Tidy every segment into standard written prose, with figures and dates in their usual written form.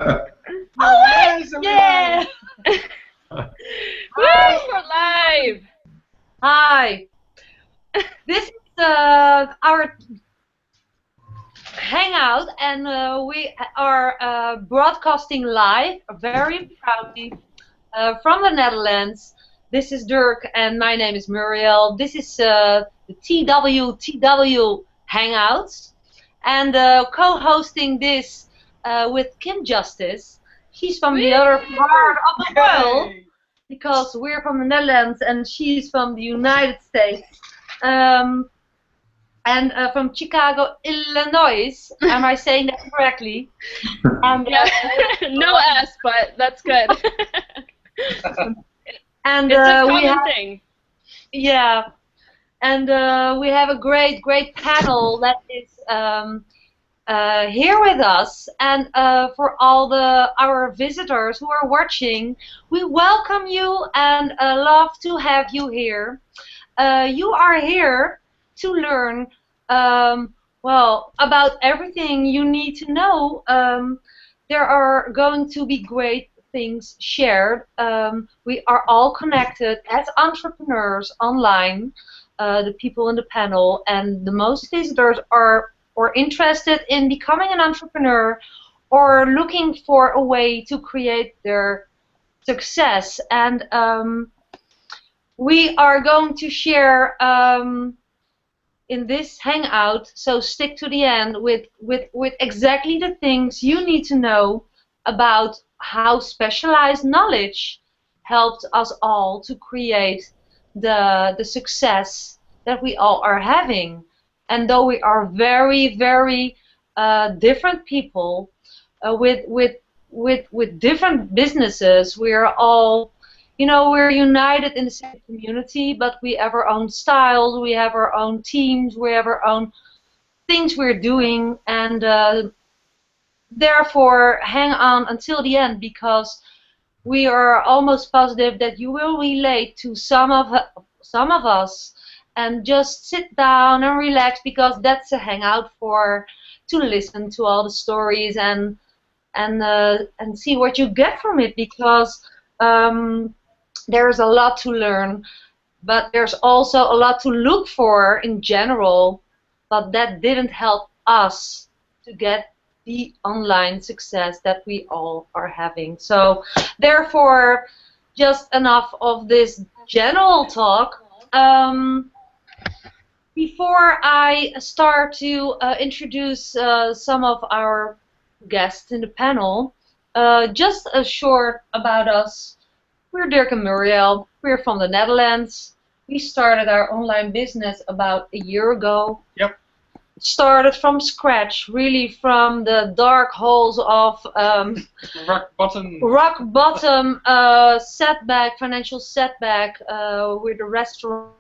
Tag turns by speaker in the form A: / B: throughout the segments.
A: Oh wait!
B: Yes,
A: Yeah!
B: live.
A: Woo! We're live!
C: Hi, this is our hangout, and we are broadcasting live, very proudly, from the Netherlands. This is Dirk, and my name is Muriel. This is the TWTW Hangouts, and co-hosting this with Kim Justice. She's from the other part of the world
B: Yay.
C: because we're from the Netherlands and she's from the United States. Um, and from Chicago, Illinois. Am I saying that correctly? And
A: Yeah, no S, but that's good.
C: and
A: It's a
C: we
A: common
C: have
A: thing.
C: yeah, and we have a great panel that is here with us. And for all our visitors who are watching, we welcome you and love to have you here. You are here to learn, well, about everything you need to know. There are going to be great things shared. We are all connected as entrepreneurs online, the people in the panel, and the most visitors are or interested in becoming an entrepreneur or looking for a way to create their success. And we are going to share in this hangout, so stick to the end with exactly the things you need to know about how specialized knowledge helped us all to create the success that we all are having. And though we are very different people with different businesses, we are all, we're united in the same community, but we have our own styles, we have our own teams, we have our own things we're doing, and therefore hang on until the end, because we are almost positive that you will relate to some of us, and just sit down and relax, because that's a hangout for to listen to all the stories and see what you get from it, because there's a lot to learn, but there's also a lot to look for in general, but that didn't help us to get the online success that we all are having. So therefore, just enough of this general talk. Before I start to introduce some of our guests in the panel, just a short about us. We're Dirk and Muriel. We're from the Netherlands. We started our online business about a year ago.
B: Yep.
C: Started from scratch, really from the dark holes of
B: Rock bottom.
C: setback, financial setback, with the restaurant.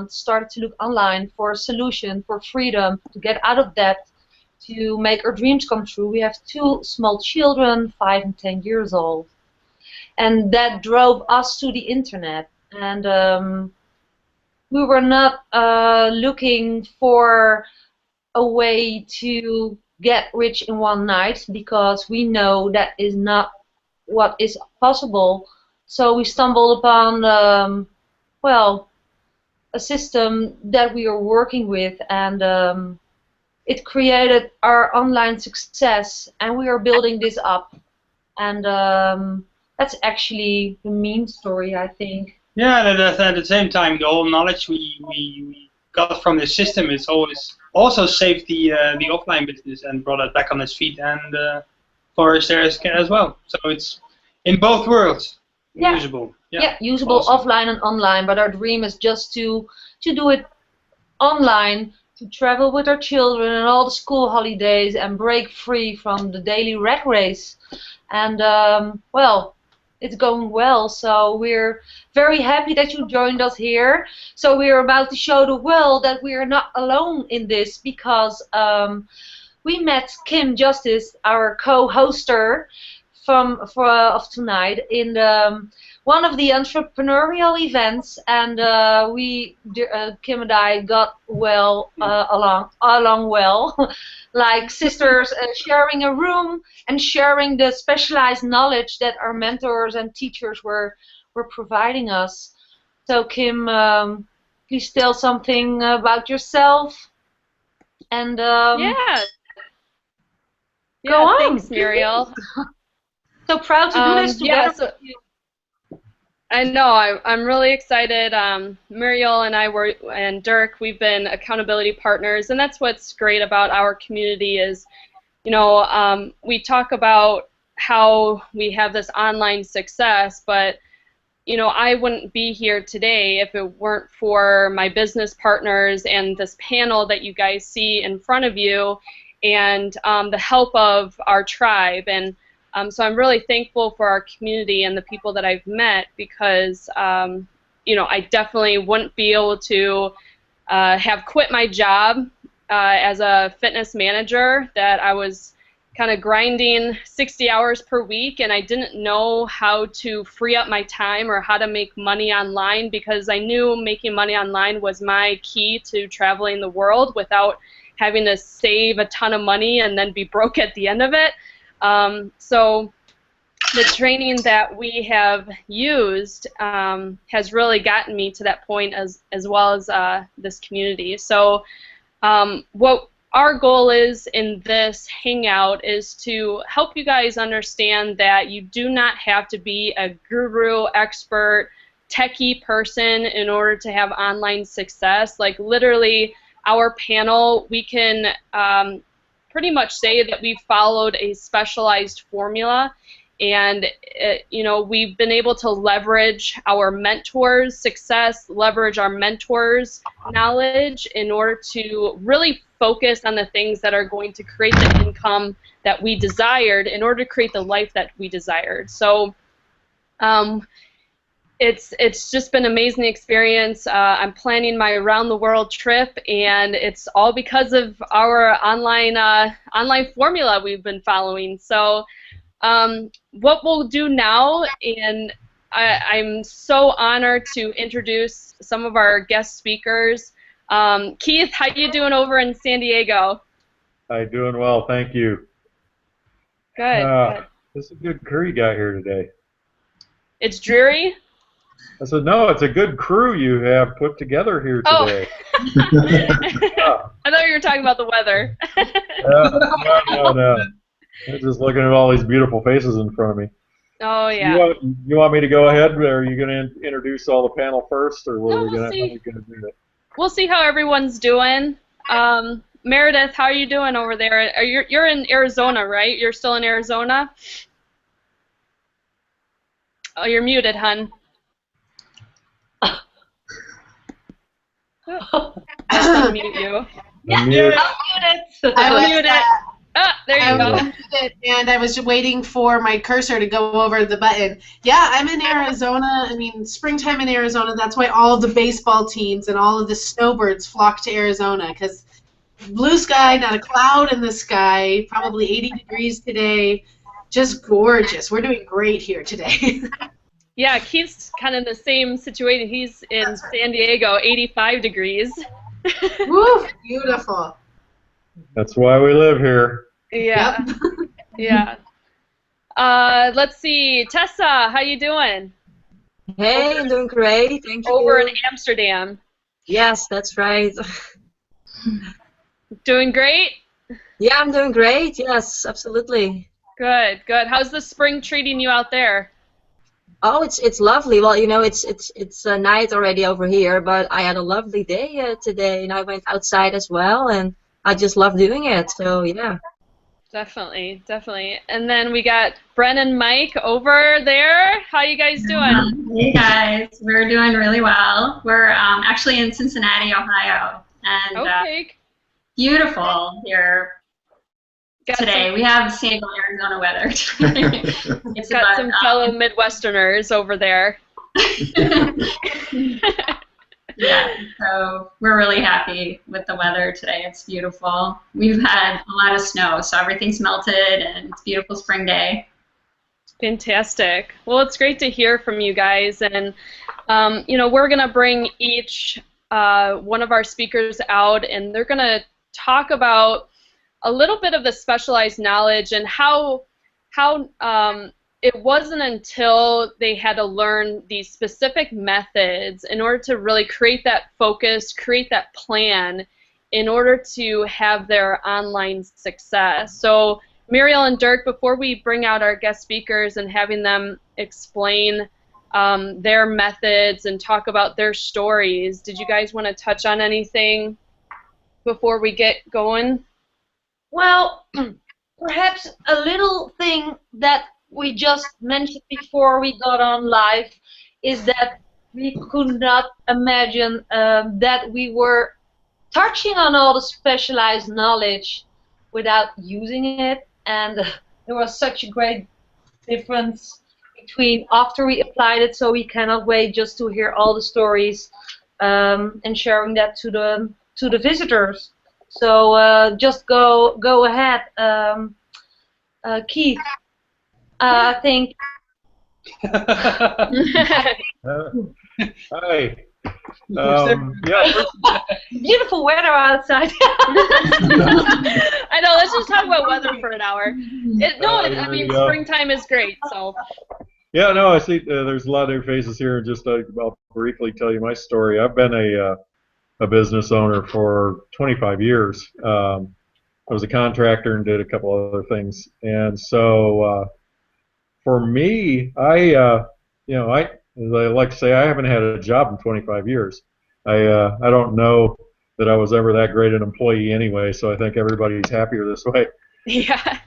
C: Started to look online for a solution, for freedom, to get out of debt, to make our dreams come true. We have two small children, 5 and 10 years old. And that drove us to the internet. And we were not looking for a way to get rich in one night, because we know that is not what is possible. So we stumbled upon, well, a system that we are working with, and it created our online success, and we are building this up. And that's actually the main story, I think.
B: Yeah, and at the same time, the whole knowledge we got from this system is always also saved the offline business and brought it back on its feet and flourished there as well. So it's in both worlds usable.
C: Yeah, usable
B: awesome.
C: Offline and online. But our dream is just to do it online, to travel with our children and all the school holidays and break free from the daily rat race. And well, it's going well, so we're very happy that you joined us here. So we're about to show the world that we are not alone in this, because we met Kim Justice, our co-hoster, of tonight in one of the entrepreneurial events, and Kim and I got well along well, like sisters, sharing a room and sharing the specialized knowledge that our mentors and teachers were providing us. So Kim, please tell something about yourself. And
A: yeah,
C: go on.
A: Thanks, Muriel.
C: So proud to do this together with you.
A: I know. I'm really excited. Muriel and I and Dirk, we've been accountability partners, and that's what's great about our community is, you know, we talk about how we have this online success, but you know, I wouldn't be here today if it weren't for my business partners and this panel that you guys see in front of you, and the help of our tribe. And so I'm really thankful for our community and the people that I've met, because you know, I definitely wouldn't be able to have quit my job as a fitness manager that I was kind of grinding 60 hours per week, and I didn't know how to free up my time or how to make money online, because I knew making money online was my key to traveling the world without having to save a ton of money and then be broke at the end of it. So the training that we have used has really gotten me to that point, as well as this community. So what our goal is in this hangout is to help you guys understand that you do not have to be a guru, expert, techie person in order to have online success. Like literally, our panel, we can pretty much say that we've followed a specialized formula, and you know, we've been able to leverage our mentors' success, leverage our mentors' knowledge in order to really focus on the things that are going to create the income that we desired in order to create the life that we desired. So it's just been an amazing experience. I'm planning my around the world trip, and it's all because of our online formula we've been following. So what we'll do now, and I'm so honored to introduce some of our guest speakers. Keith, how you doing over in San Diego?
D: Hi, doing well, thank you.
A: Good, good.
D: This is a good crew you got here today.
A: It's dreary?
D: I said, no, it's a good crew you have put together here today.
A: Oh. I thought you were talking about the weather.
D: No. I'm just looking at all these beautiful faces in front of me.
A: Oh, yeah.
D: You want me to go ahead? Are you going to introduce all the panel first, or how are we going to do it?
A: We'll see how everyone's doing. Meredith, how are you doing over there? You're in Arizona, right? You're still in Arizona? Oh, you're muted, hun. I'll unmute you.
D: Yeah.
A: I'll mute it. Ah, there you go.
E: And I was waiting for my cursor to go over the button. Yeah, I'm in Arizona. I mean, springtime in Arizona, that's why all of the baseball teams and all of the snowbirds flock to Arizona, because blue sky, not a cloud in the sky, probably 80 degrees today, just gorgeous. We're doing great here today.
A: Yeah, Keith's kind of the same situation. He's in San Diego, 85 degrees.
E: Woo, beautiful.
D: That's why we live here.
A: Yeah. Yep. Yeah. Let's see. Tessa, how you doing?
F: Hey, I'm doing great. Thank you.
A: Over in Amsterdam.
F: Yes, that's right.
A: Doing great?
F: Yeah, I'm doing great. Yes, absolutely.
A: Good, good. How's the spring treating you out there?
F: Oh, it's lovely. Well, you know, it's night already over here, but I had a lovely day today, and I went outside as well, and I just love doing it. So yeah.
A: Definitely, definitely. And then we got Bren and Mike over there. How you guys doing?
G: Hey guys, we're doing really well. We're actually in Cincinnati, Ohio, and
A: okay.
G: Beautiful here today. We have San Diego, Arizona weather.
A: It's got some fellow Midwesterners over there.
G: Yeah, so we're really happy with the weather today. It's beautiful. We've had a lot of snow, so everything's melted, and it's a beautiful spring day.
A: Fantastic. Well, it's great to hear from you guys, and we're going to bring each one of our speakers out, and they're going to talk about a little bit of the specialized knowledge and how it wasn't until they had to learn these specific methods in order to really create that focus, create that plan in order to have their online success. So Muriel and Dirk, before we bring out our guest speakers and having them explain their methods and talk about their stories, did you guys want to touch on anything before we get going?
C: Well, perhaps a little thing that we just mentioned before we got on live is that we could not imagine that we were touching on all the specialized knowledge without using it, and there was such a great difference between after we applied it, so we cannot wait just to hear all the stories and sharing that to the visitors. So just go ahead, Keith. I think.
D: Hi. Yeah.
C: Beautiful weather outside.
A: I know. Let's just talk about weather for an hour. I mean, springtime is great. So.
D: Yeah, no, I see. There's a lot of new faces here. Just I'll briefly tell you my story. I've been a business owner for 25 years. I was a contractor and did a couple other things, and so for me, as I like to say, I haven't had a job in 25 years. I don't know that I was ever that great an employee anyway, so I think everybody's happier this way.
A: Yeah.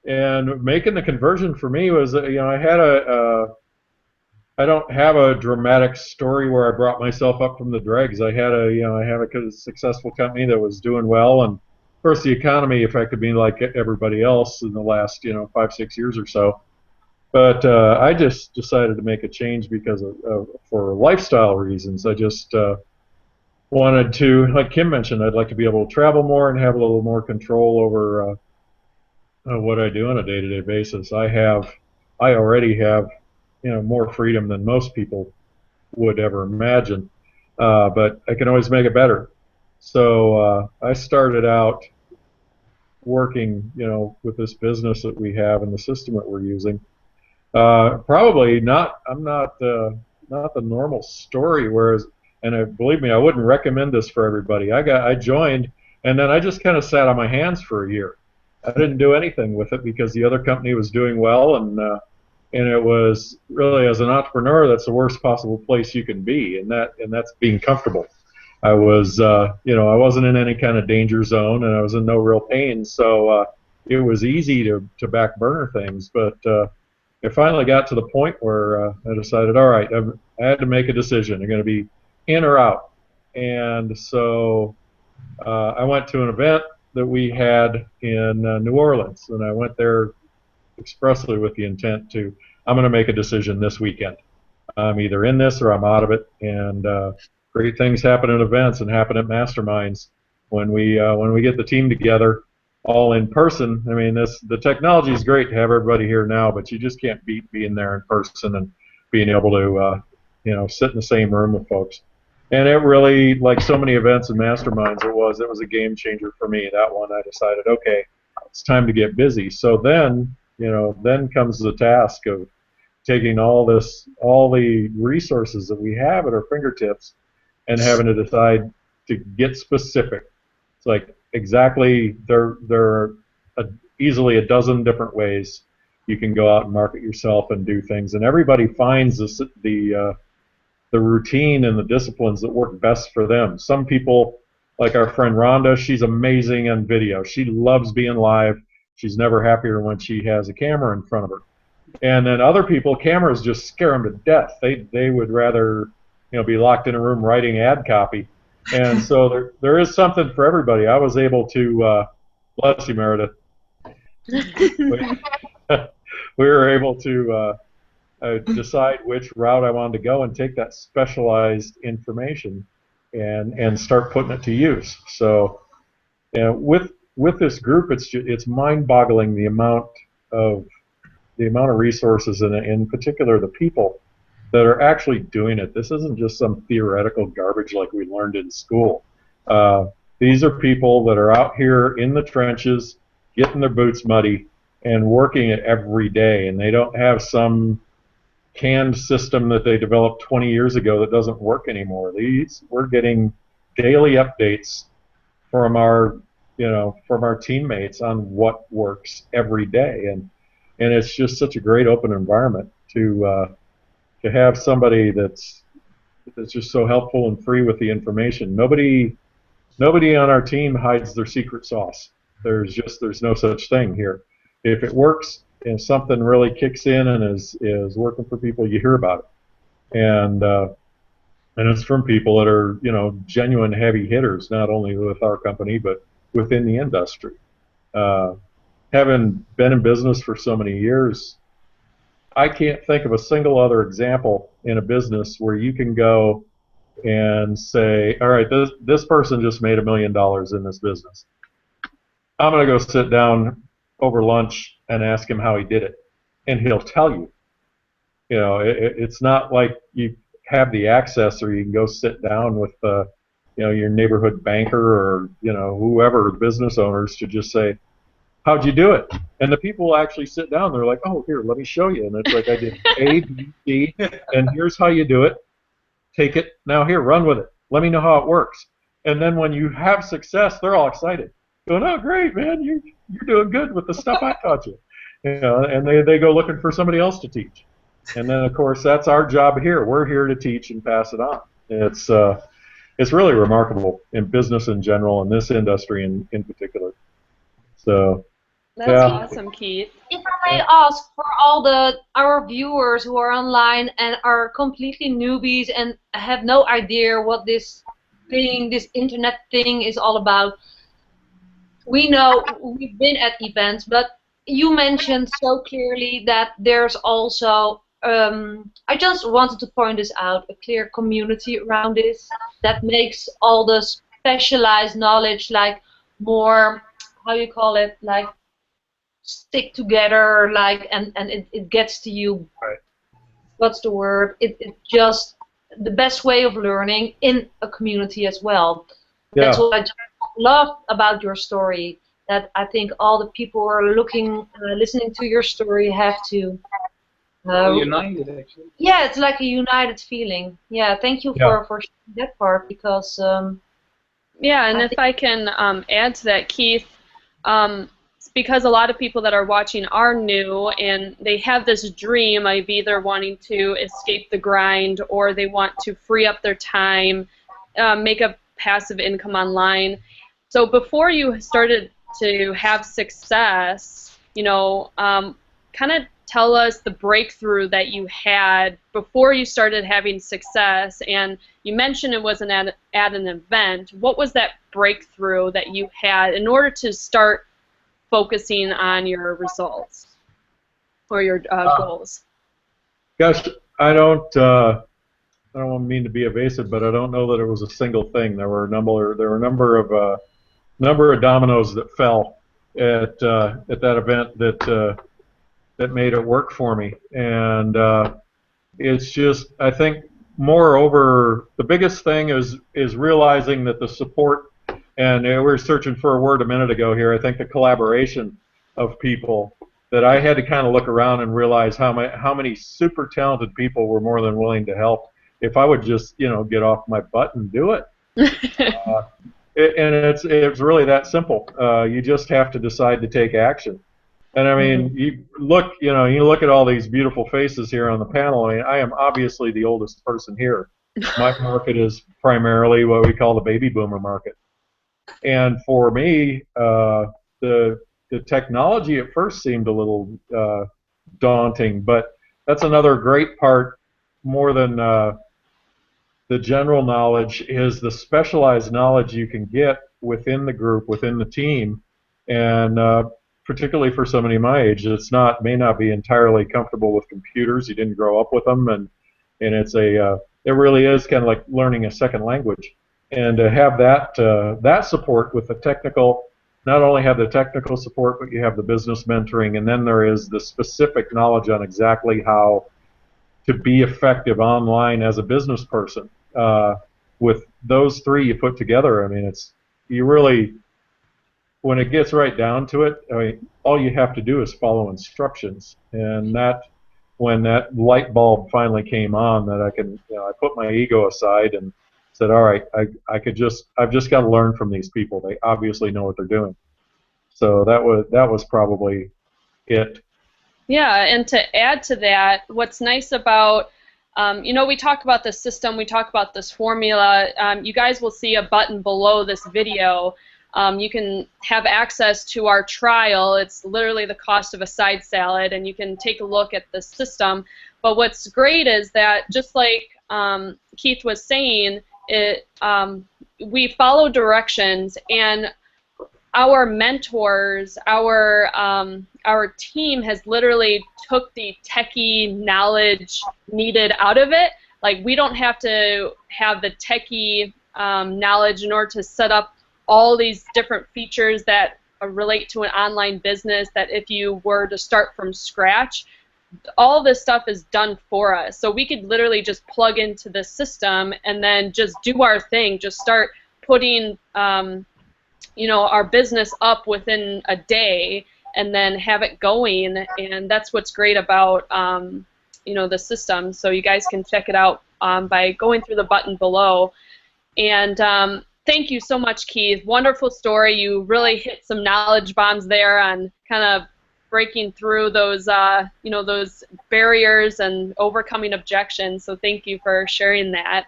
D: And making the conversion for me was, I had I don't have a dramatic story where I brought myself up from the dregs. I have a successful company that was doing well, and of course the economy affected me like everybody else in the last 5-6 years or so. But I just decided to make a change because for lifestyle reasons. I just wanted to, like Kim mentioned, I'd like to be able to travel more and have a little more control over what I do on a day-to-day basis. I already have more freedom than most people would ever imagine, but I can always make it better. So I started out working with this business that we have and the system that we're using. Probably not. I'm not the normal story. Whereas, and believe me, I wouldn't recommend this for everybody. I joined, and then I just kind of sat on my hands for a year. I didn't do anything with it because the other company was doing well, and it was really, as an entrepreneur, that's the worst possible place you can be, and that's being comfortable. I was, I wasn't in any kind of danger zone, and I was in no real pain, so it was easy to back burner things, but. I finally got to the point where I decided, all right, I had to make a decision. I'm going to be in or out. And so I went to an event that we had in New Orleans, and I went there expressly with the intent I'm going to make a decision this weekend. I'm either in this or I'm out of it. And great things happen at events and happen at masterminds when we get the team together. All in person. I mean, the technology is great to have everybody here now, but you just can't beat being there in person and being able to, sit in the same room with folks. And it really, like so many events and masterminds, it was a game changer for me. That one, I decided, okay, it's time to get busy. So then comes the task of taking all the resources that we have at our fingertips and having to decide to get specific. It's like, exactly, there are easily a dozen different ways you can go out and market yourself and do things, and everybody finds the routine and the disciplines that work best for them. Some people, like our friend Rhonda, she's amazing on video. She loves being live. She's never happier when she has a camera in front of her. And then other people, cameras just scare them to death. They would rather be locked in a room writing ad copy. And so there is something for everybody. I was able to, bless you, Meredith. We were able to decide which route I wanted to go and take that specialized information and start putting it to use. So with this group, it's mind-boggling the amount of resources, and in particular the people that are actually doing it. This isn't just some theoretical garbage like we learned in school. These are people that are out here in the trenches, getting their boots muddy, and working it every day. And they don't have some canned system that they developed 20 years ago that doesn't work anymore. We're getting daily updates from our teammates on what works every day, and it's just such a great open environment to have somebody that's just so helpful and free with the information. Nobody on our team hides their secret sauce. There's no such thing here. If it works and something really kicks in and is working for people, you hear about it. And it's from people that are, genuine heavy hitters, not only with our company but within the industry. Having been in business for so many years, I can't think of a single other example in a business where you can go and say, all right, this person just made $1 million in this business. I'm going to go sit down over lunch and ask him how he did it, and he'll tell you. It's not like you have the access or you can go sit down with your neighborhood banker or whoever, business owners, to just say, how'd you do it? And the people will actually sit down. They're like, oh, here, let me show you. And it's like, I did A, B, C, and here's how you do it. Take it. Now here, run with it. Let me know how it works. And then when you have success, they're all excited. Going, oh, great, man, you're doing good with the stuff I taught you. And they go looking for somebody else to teach. And then, of course, that's our job here. We're here to teach and pass it on. It's really remarkable in business in general, and this industry in particular. So.
A: That's awesome, Keith.
C: If I may ask, for all our viewers who are online and are completely newbies and have no idea what this internet thing is all about, we know we've been at events, but you mentioned so clearly that there's also, I just wanted to point this out, a clear community around this that makes all the specialized knowledge like more, how you call it, like stick together, like, and it gets to you.
D: Right.
C: What's the word? It just the best way of learning in a community as well.
D: Yeah.
C: That's what I just love about your story. That I think all the people who are listening to your story have to.
B: United, actually.
C: Yeah, it's like a united feeling. Yeah, thank you for sharing that part, because.
A: Yeah, and if I can add to that, Keith. Because a lot of people that are watching are new and they have this dream of either wanting to escape the grind or they want to free up their time, make a passive income online. So before you started to have success, kind of tell us the breakthrough that you had before you started having success. And you mentioned it wasn't at an event. What was that breakthrough that you had in order to start focusing on your results or your goals?
D: Gosh, I don't mean to be evasive, but I don't know that it was a single thing. There were a number of dominoes that fell at that event that made it work for me, and it's just, I think, moreover, the biggest thing is realizing that the support. And we were searching for a word a minute ago here. I think the collaboration of people, that I had to kind of look around and realize how many super talented people were more than willing to help if I would just get off my butt and do it. And it's really that simple. You just have to decide to take action. And I mean, you look at all these beautiful faces here on the panel. I mean, I am obviously the oldest person here. My market is primarily what we call the baby boomer market. And for me, the technology at first seemed a little daunting, but that's another great part, more than the general knowledge, is the specialized knowledge you can get within the group, within the team, and particularly for somebody my age, may not be entirely comfortable with computers. You didn't grow up with them, and it really is kind of like learning a second language. And to have that support with the technical not only have the technical support, but you have the business mentoring, and then there is the specific knowledge on exactly how to be effective online as a business person. With those three you put together, I mean, you really, when it gets right down to it, I mean, all you have to do is follow instructions, and when that light bulb finally came on, that I put my ego aside and said, all right, I've just got to learn from these people. They obviously know what they're doing. So that was probably it.
A: Yeah, and to add to that, what's nice about, we talk about the system, we talk about this formula. You guys will see a button below this video. You can have access to our trial. It's literally the cost of a side salad, and you can take a look at the system. But what's great is that, just like Keith was saying, we follow directions, and our mentors, our team has literally took the techie knowledge needed out of it. Like, we don't have to have the techie knowledge in order to set up all these different features that relate to an online business, that if you were to start from scratch, all this stuff is done for us. So we could literally just plug into the system and then just do our thing, just start putting our business up within a day and then have it going. And that's what's great about the system. So you guys can check it out by going through the button below. And thank you so much, Keith. Wonderful story. You really hit some knowledge bombs there on kind of breaking through those, those barriers and overcoming objections. So thank you for sharing that.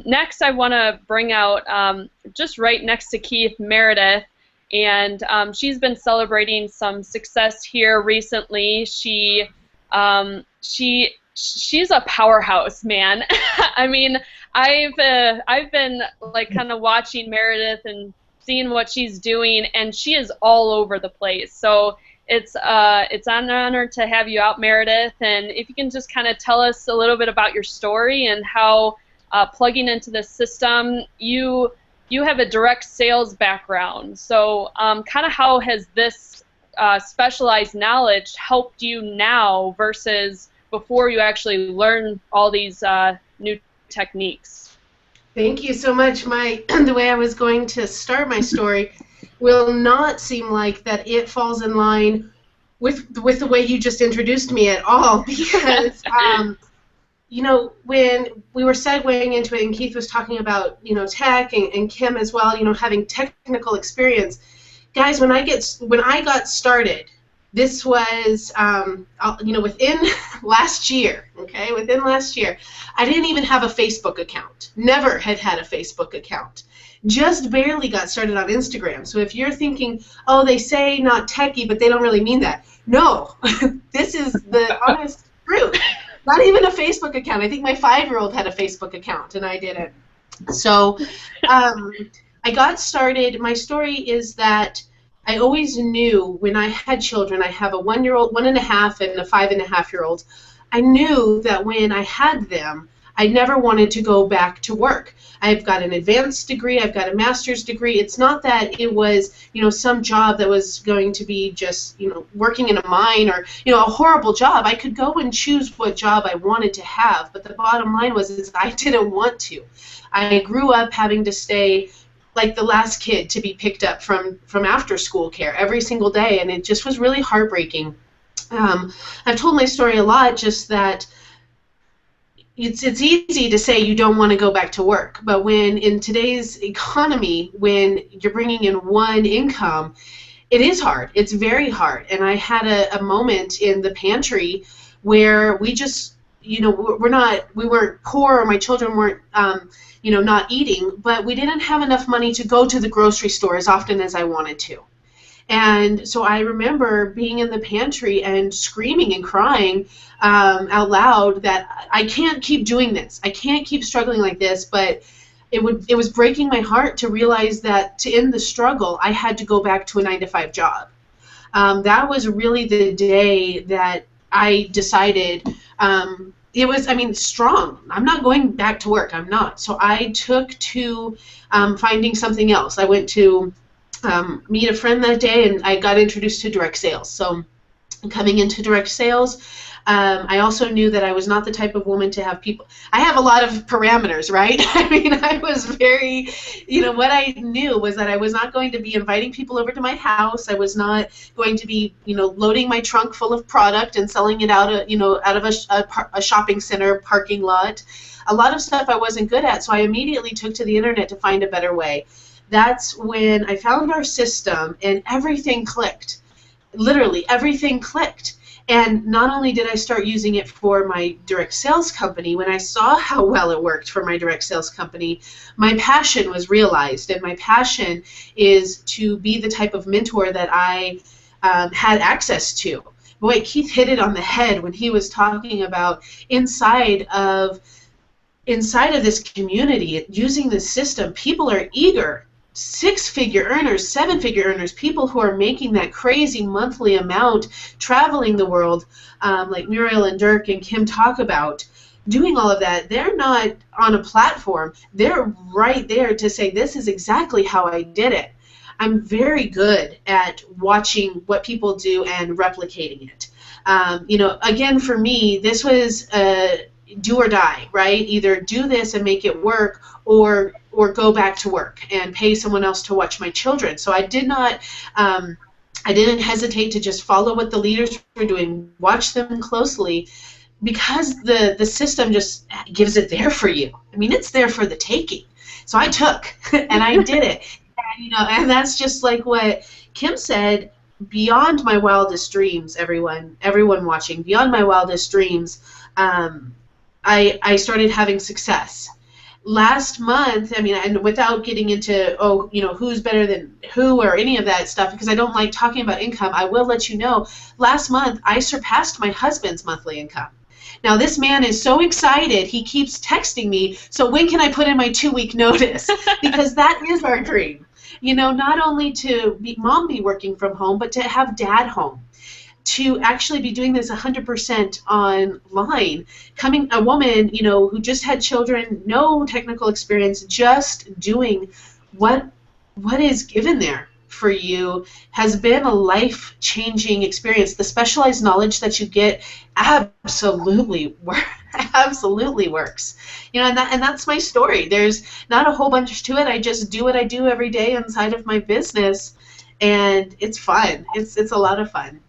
A: Next, I want to bring out, just right next to Keith, Meredith, and she's been celebrating some success here recently. She's a powerhouse, man. I mean, I've been like kind of watching Meredith and seeing what she's doing, and she is all over the place. So it's an honor to have you out, Meredith, and if you can just kind of tell us a little bit about your story and how plugging into the system, you have a direct sales background. So kind of how has this specialized knowledge helped you now versus before you actually learn all these new techniques?
E: Thank you so much. The way I was going to start my story will not seem like that it falls in line with the way you just introduced me at all, because when we were segueing into it and Keith was talking about tech and Kim as well, having technical experience, guys, when I got started, this was within last year, okay? Within last year, I didn't even have a Facebook account. Never had a Facebook account. Just barely got started on Instagram. So if you're thinking, oh, they say not techie, but they don't really mean that. No, this is the honest truth. Not even a Facebook account. I think my 5-year-old had a Facebook account, and I didn't. So I got started. My story is that I always knew when I had children, I have a 1-year-old, 1.5, and a 5.5-year-old. I knew that when I had them, I never wanted to go back to work. I've got an advanced degree, I've got a master's degree. It's not that it was, some job that was going to be just, working in a mine or, a horrible job. I could go and choose what job I wanted to have, but the bottom line was I didn't want to. I grew up having to stay like the last kid to be picked up from after school care every single day, and it just was really heartbreaking. I've told my story a lot, just that it's easy to say you don't want to go back to work, but when in today's economy, when you're bringing in one income, it is hard. It's very hard. And I had a moment in the pantry where we just, we weren't poor, or my children weren't, not eating, but we didn't have enough money to go to the grocery store as often as I wanted to. And so I remember being in the pantry and screaming and crying out loud that I can't keep doing this. I can't keep struggling like this. But it was breaking my heart to realize that to end the struggle, I had to go back to a 9-to-5 job. That was really the day that I decided. It was, strong. I'm not going back to work. I'm not. So I took to finding something else. I went to meet a friend that day, and I got introduced to direct sales. So coming into direct sales, I also knew that I was not the type of woman to have people. I have a lot of parameters, right? I mean, I was very, what I knew was that I was not going to be inviting people over to my house. I was not going to be, loading my trunk full of product and selling it out of a shopping center parking lot. A lot of stuff I wasn't good at, so I immediately took to the internet to find a better way. That's when I found our system, and everything clicked. Literally, everything clicked. And not only did I start using it for my direct sales company, when I saw how well it worked for my direct sales company, my passion was realized. And my passion is to be the type of mentor that I had access to. Boy, Keith hit it on the head when he was talking about inside of this community, using this system, people are eager. 6-figure earners, 7-figure earners, people who are making that crazy monthly amount, traveling the world, like Muriel and Dirk and Kim talk about, doing all of that. They're not on a platform. They're right there to say, this is exactly how I did it. I'm very good at watching what people do and replicating it. Again, for me, this was do or die, right? Either do this and make it work, or go back to work and pay someone else to watch my children. So I did not, I didn't hesitate to just follow what the leaders were doing, watch them closely, because the system just gives it there for you. I mean, it's there for the taking. So I took, and I did it. And that's just like what Kim said, beyond my wildest dreams, everyone watching, beyond my wildest dreams, I started having success. Last month, and without getting into, who's better than who or any of that stuff, because I don't like talking about income, I will let you know, last month I surpassed my husband's monthly income. Now, this man is so excited, he keeps texting me, so when can I put in my 2-week notice? Because that is our dream. Not only to mom be working from home, but to have dad home. To actually be doing this 100% online, a woman, who just had children, no technical experience, just doing what is given there for you has been a life-changing experience. The specialized knowledge that you get absolutely works. And that's my story. There's not a whole bunch to it. I just do what I do every day inside of my business, and it's fun. It's a lot of fun.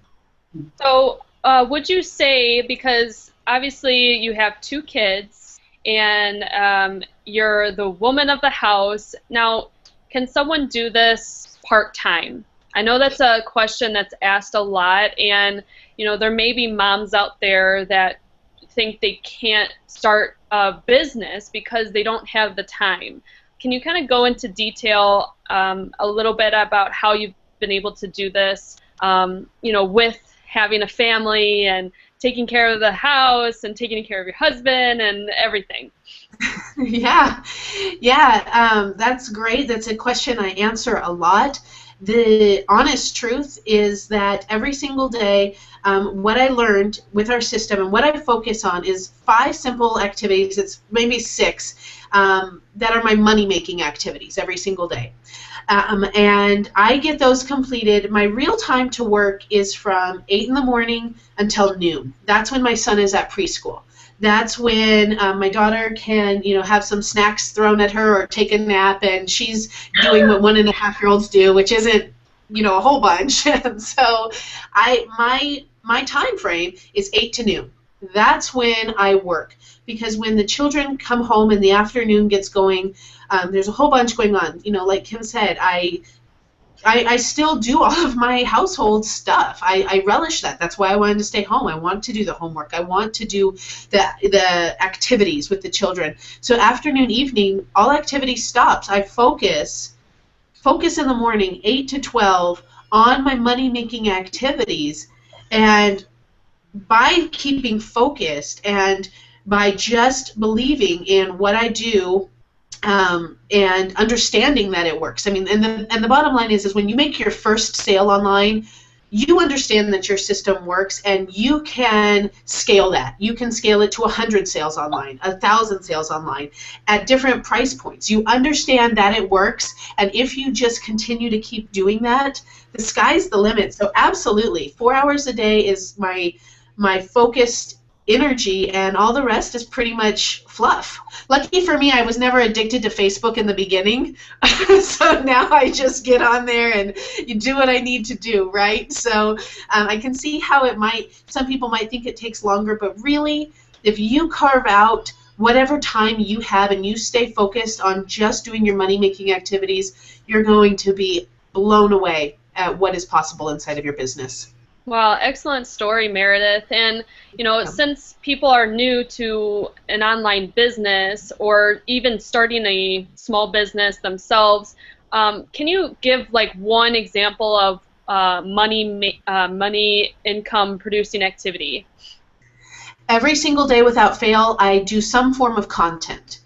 A: So would you say, because obviously you have 2 kids and you're the woman of the house, now can someone do this part-time? I know that's a question that's asked a lot, and there may be moms out there that think they can't start a business because they don't have the time. Can you kind of go into detail a little bit about how you've been able to do this, with having a family and taking care of the house and taking care of your husband and everything?
E: Yeah, that's great. That's a question I answer a lot. The honest truth is that every single day, what I learned with our system and what I focus on is 5 simple activities. It's maybe 6 that are my money-making activities every single day. And I get those completed. My real time to work is from 8 in the morning until noon. That's when my son is at preschool. That's when my daughter can, have some snacks thrown at her or take a nap, and she's doing what 1.5-year-olds do, which isn't, a whole bunch. So my time frame is 8 to noon. That's when I work, because when the children come home and the afternoon gets going, there's a whole bunch going on. Like Kim said, I still do all of my household stuff. I relish that. That's why I wanted to stay home. I want to do the homework. I want to do the activities with the children. So afternoon, evening, all activity stops. I focus in the morning, 8 to 12, on my money-making activities. And by keeping focused and by just believing in what I do, and understanding that it works. And the bottom line is when you make your first sale online, you understand that your system works, and you can scale that. You can scale it to 100 sales online, 1,000 sales online at different price points. You understand that it works, and if you just continue to keep doing that, the sky's the limit. So absolutely, 4 hours a day is my focused energy, and all the rest is pretty much fluff. Lucky for me, I was never addicted to Facebook in the beginning, so now I just get on there and do what I need to do, right? So I can see how some people might think it takes longer, but really, if you carve out whatever time you have and you stay focused on just doing your money-making activities, you're going to be blown away at what is possible inside of your business.
A: Wow, excellent story, Meredith. And, since people are new to an online business or even starting a small business themselves, can you give like one example of money income producing activity?
E: Every single day without fail, I do some form of content.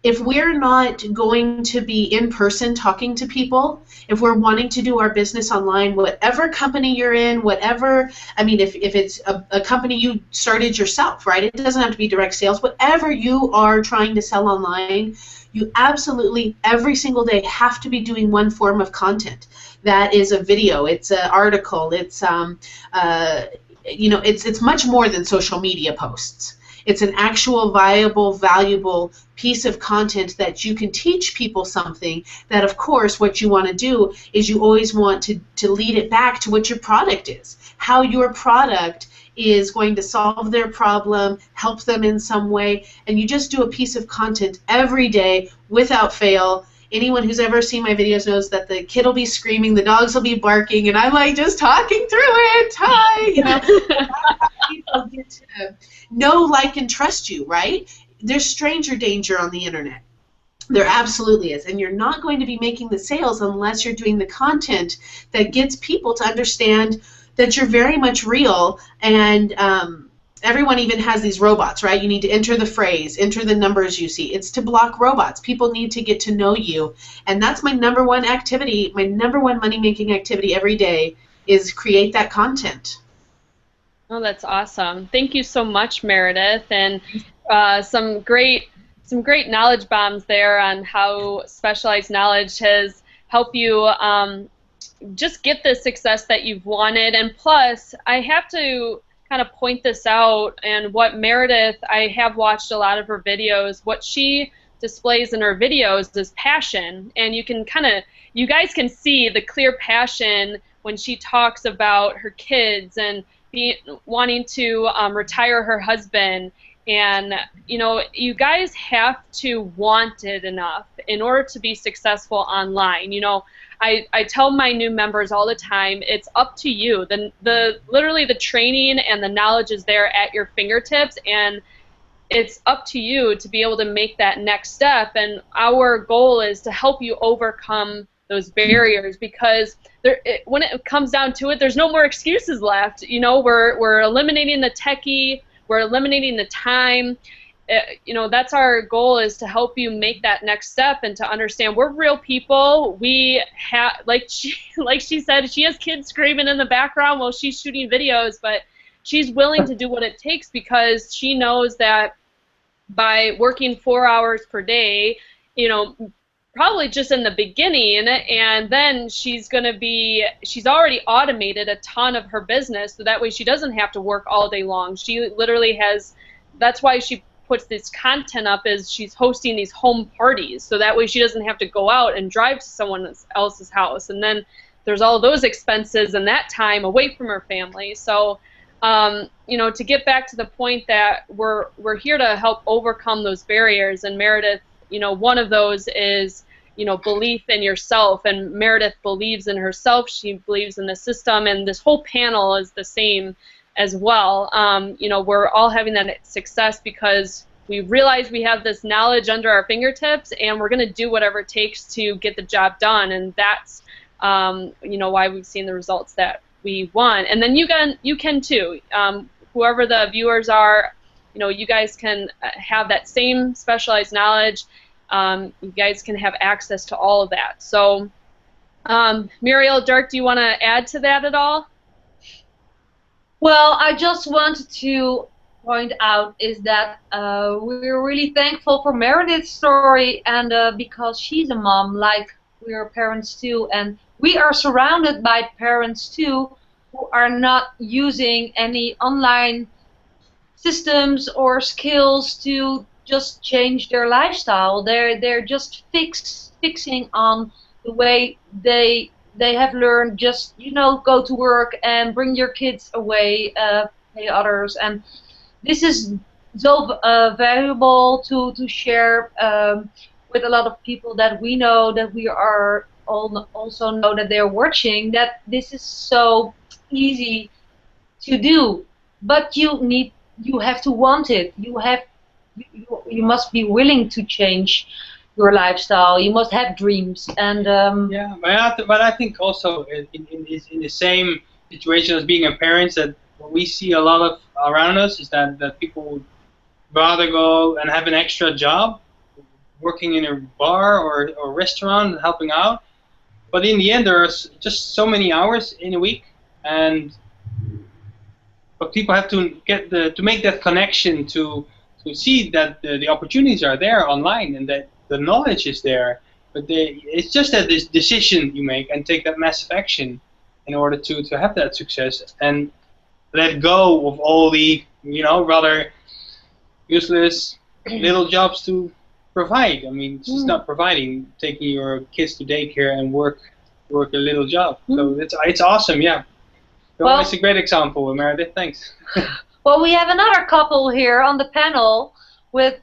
E: If we're not going to be in person talking to people, if we're wanting to do our business online, whatever company you're in, if it's a company you started yourself, right? It doesn't have to be direct sales. Whatever you are trying to sell online, you absolutely every single day have to be doing one form of content. That is a video, it's an article, it's it's much more than social media posts. It's an actual viable, valuable piece of content that you can teach people something that, of course, what you want to do is you always want to lead it back to what your product is, how your product is going to solve their problem, help them in some way, and you just do a piece of content every day without fail. Anyone who's ever seen my videos knows that the kid will be screaming, the dogs will be barking, and I'm like just talking through it. Hi, people get to know, like, and trust you, right? There's stranger danger on the internet. There absolutely is, and you're not going to be making the sales unless you're doing the content that gets people to understand that you're very much real. And everyone even has these robots, right? You need to enter the phrase, enter the numbers you see. It's to block robots. People need to get to know you, and that's my number one activity, my number one money-making activity every day is create that content.
A: Oh, that's awesome. Thank you so much, Meredith, and some great knowledge bombs there on how specialized knowledge has helped you just get the success that you've wanted. And plus, I have to kind of point this out, and what Meredith, I have watched a lot of her videos, what she displays in her videos is passion, and you guys can see the clear passion when she talks about her kids and wanting to retire her husband. And you guys have to want it enough in order to be successful online. I tell my new members all the time, it's up to you. Literally the training and the knowledge is there at your fingertips, and it's up to you to be able to make that next step. And our goal is to help you overcome those barriers, because when it comes down to it, there's no more excuses left. We're eliminating the techie, we're eliminating the time. That's our goal, is to help you make that next step and to understand we're real people. We have, like she said, she has kids screaming in the background while she's shooting videos, but she's willing to do what it takes because she knows that by working 4 hours per day, probably just in the beginning, and then she's already automated a ton of her business, so that way she doesn't have to work all day long. She literally that's why she puts this content up, is she's hosting these home parties, so that way she doesn't have to go out and drive to someone else's house, and then there's all those expenses and that time away from her family. So to get back to the point that we're here to help overcome those barriers, and Meredith, one of those is belief in yourself, and Meredith believes in herself, she believes in the system, and this whole panel is the same as well. We're all having that success because we realize we have this knowledge under our fingertips, and we're going to do whatever it takes to get the job done, and that's why we've seen the results that we want. And then you can too. Whoever the viewers are, you guys can have that same specialized knowledge. You guys can have access to all of that. So, Muriel, Dirk, do you want to add to that at all?
C: Well, I just wanted to point out is that we're really thankful for Meredith's story, and because she's a mom, like we are parents too, and we are surrounded by parents too who are not using any online systems or skills to just change their lifestyle. They're just fixing on the way they have learned. Just go to work and bring your kids away, pay others, and this is so valuable to share with a lot of people that we know, that we are also know that they're watching, that this is so easy to do, but you have to want it. You must be willing to change your lifestyle. You must have dreams, and
B: yeah, but I think also in the same situation as being a parent, that what we see a lot of around us is that people would rather go and have an extra job, working in a bar or restaurant and helping out. But in the end, there are just so many hours in a week, but people have to to make that connection to see that the opportunities are there online and that the knowledge is there. But it's just that this decision you make and take that massive action in order to have that success and let go of all the rather useless little jobs to provide. I mean, it's just not providing, taking your kids to daycare and work a little job. So it's awesome, yeah. Well, it's a great example, Meredith. Thanks.
C: Well, we have another couple here on the panel with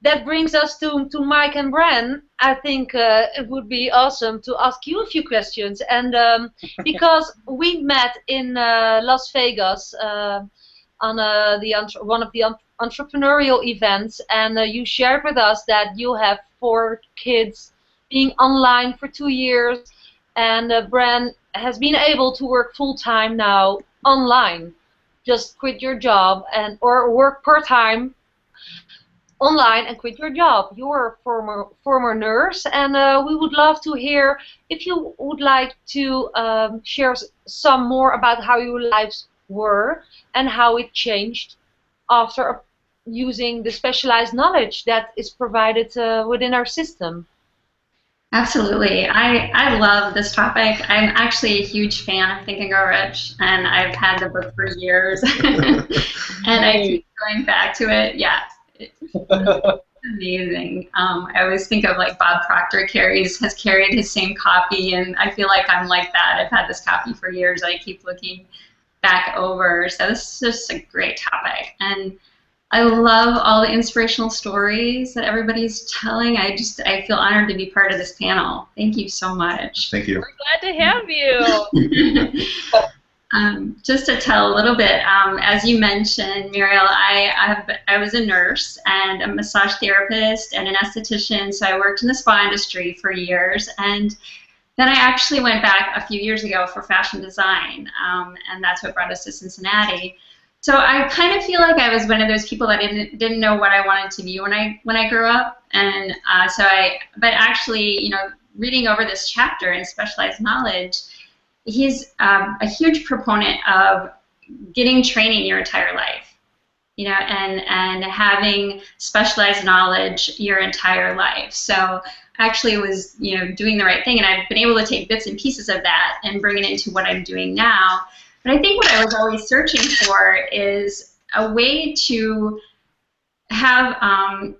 C: that brings us to Mike and Bren. I think it would be awesome to ask you a few questions, and because we met in Las Vegas on one of the entrepreneurial events, and you shared with us that you have 4 kids being online for 2 years, and Bren has been able to work full-time now online. Just quit your job or work part-time online and quit your job. You're a former nurse, and we would love to hear if you would like to share some more about how your lives were and how it changed after using the specialized knowledge that is provided within our system.
G: Absolutely. I love this topic. I'm actually a huge fan of Think and Grow Rich, and I've had the book for years. And I keep going back to it. Yeah, it's amazing. I always think of like Bob Proctor has carried his same copy, and I feel like I'm like that. I've had this copy for years. I keep looking back over. So this is just a great topic. And I love all the inspirational stories that everybody's telling. I feel honored to be part of this panel. Thank you so much.
H: Thank you.
A: We're glad to have you.
G: Just to tell a little bit, as you mentioned, Muriel, I was a nurse and a massage therapist and an esthetician, so I worked in the spa industry for years, and then I actually went back a few years ago for fashion design, and that's what brought us to Cincinnati. So I kind of feel like I was one of those people that didn't know what I wanted to be when I grew up, and but actually, reading over this chapter in Specialized Knowledge, he's a huge proponent of getting training your entire life, and having specialized knowledge your entire life. So actually, it was doing the right thing, and I've been able to take bits and pieces of that and bring it into what I'm doing now. But I think what I was always searching for is a way to have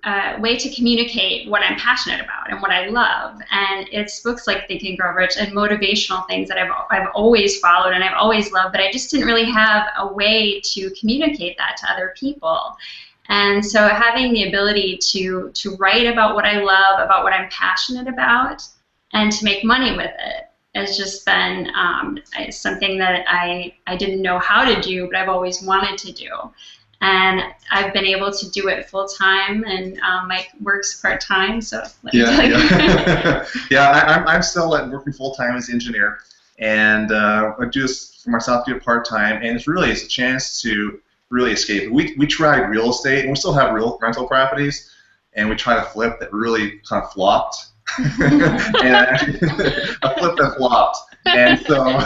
G: a way to communicate what I'm passionate about and what I love. And it's books like Think and Grow Rich and motivational things that I've always followed and I've always loved, but I just didn't really have a way to communicate that to other people. And so having the ability to write about what I love, about what I'm passionate about, and to make money with it has just been something that I didn't know how to do, but I've always wanted to do. And I've been able to do it full time, and Mike works part time. So
H: yeah. I'm still working full time as an engineer, and I do this for myself, do it part time, and it's a chance to really escape. We tried real estate, and we still have real rental properties, and we tried to flip that really kind of flopped. And actually, a flip that flopped. And so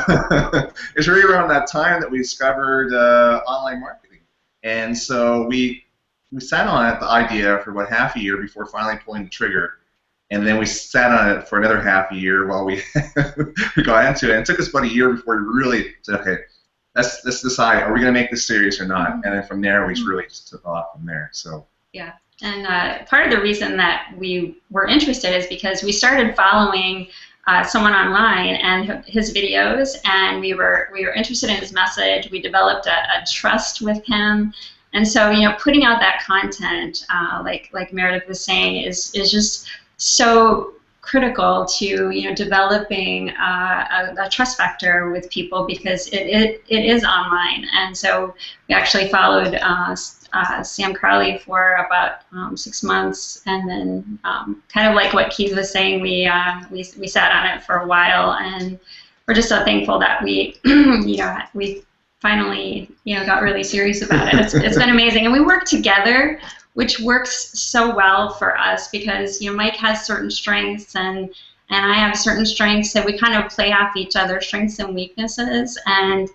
H: it's really around that time that we discovered online marketing. And so we sat on it, the idea, for about half a year before finally pulling the trigger. And then we sat on it for another half a year while we we got into it. And it took us about a year before we really said, okay, let's decide, are we going to make this serious or not? And then from there, we really just took off from there. So
G: yeah, and part of the reason that we were interested is because we started following someone online and his videos, and we were interested in his message. We developed a trust with him. And so, putting out that content, like Meredith was saying, is just so critical to developing a trust factor with people, because it is online. And so we actually followed Sam Crowley for about 6 months, and then kind of like what Keith was saying, we sat on it for a while, and we're just so thankful that we we finally got really serious about it. It's been amazing, and we work together, which works so well for us, because Mike has certain strengths and I have certain strengths, so we kind of play off each other's strengths and weaknesses, and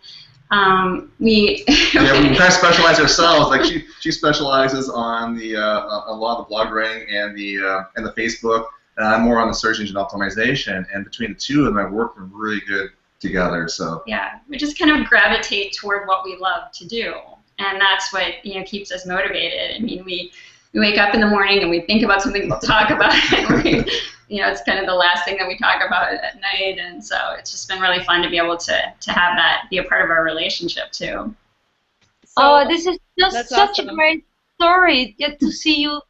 G: we
H: kind of specialize ourselves. Like she specializes on the a lot of the blog writing and the Facebook, and I'm more on the search engine optimization, and between the two of them, I work really good together. So
G: yeah, we just kind of gravitate toward what we love to do. And that's what keeps us motivated. I mean, we wake up in the morning and we think about something to talk about, and it's kind of the last thing that we talk about at night. And so it's just been really fun to be able to have that be a part of our relationship too.
C: So, this is just such
A: awesome.
C: a great story. Get to see you